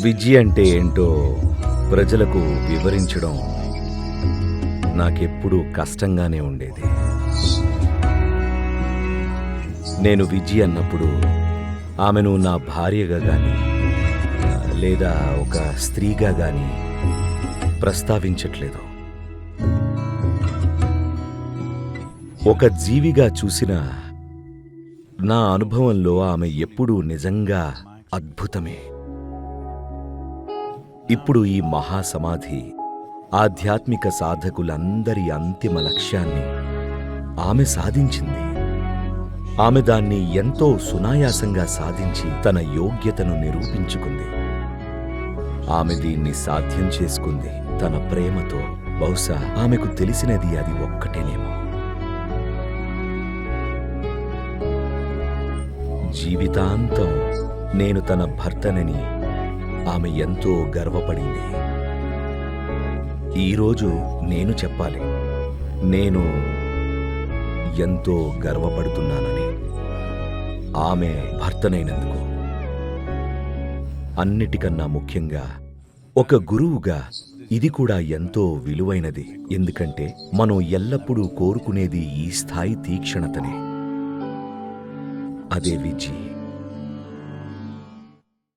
విజయ్ అంటే ఏంటో ప్రజలకు వివరించడం నాకెప్పుడూ కష్టంగానే ఉండేది. నేను విజయ్ అన్నప్పుడు ఆమెను నా భార్యగా గాని లేదా ఒక స్త్రీగా గాని ప్రస్తావించట్లేదు. ఒక జీవిగా చూసిన నా అనుభవంలో ఆమె ఎప్పుడూ నిజంగా అద్భుతమే. ఇప్పుడు ఈ మహాసమాధి ఆధ్యాత్మిక సాధకులందరి అంతిమ లక్ష్యాన్ని ఆమె సాధించింది. ఆమె దాన్ని ఎంతో సునాయాసంగా సాధించి తన యోగ్యతను నిరూపించుకుంది. ఆమె దీన్ని సాధ్యం చేసుకుంది తన ప్రేమతో. బహుశా ఆమెకు తెలిసినది అది ఒక్కటేనేమో. జీవితాంతం నేను తన భర్తనని ఆమె ఎంతో గర్వపడింది. ఈరోజు నేను చెప్పాలి, నేను ఎంతో గర్వపడుతున్నానని ఆమె భర్తనైనందుకు. అన్నిటికన్నా ముఖ్యంగా ఒక గురువుగా ఇది కూడా ఎంతో విలువైనది. ఎందుకంటే మనం ఎల్లప్పుడూ కోరుకునేది ఈ స్థాయి తీక్షణతనే. అదే విజయ్.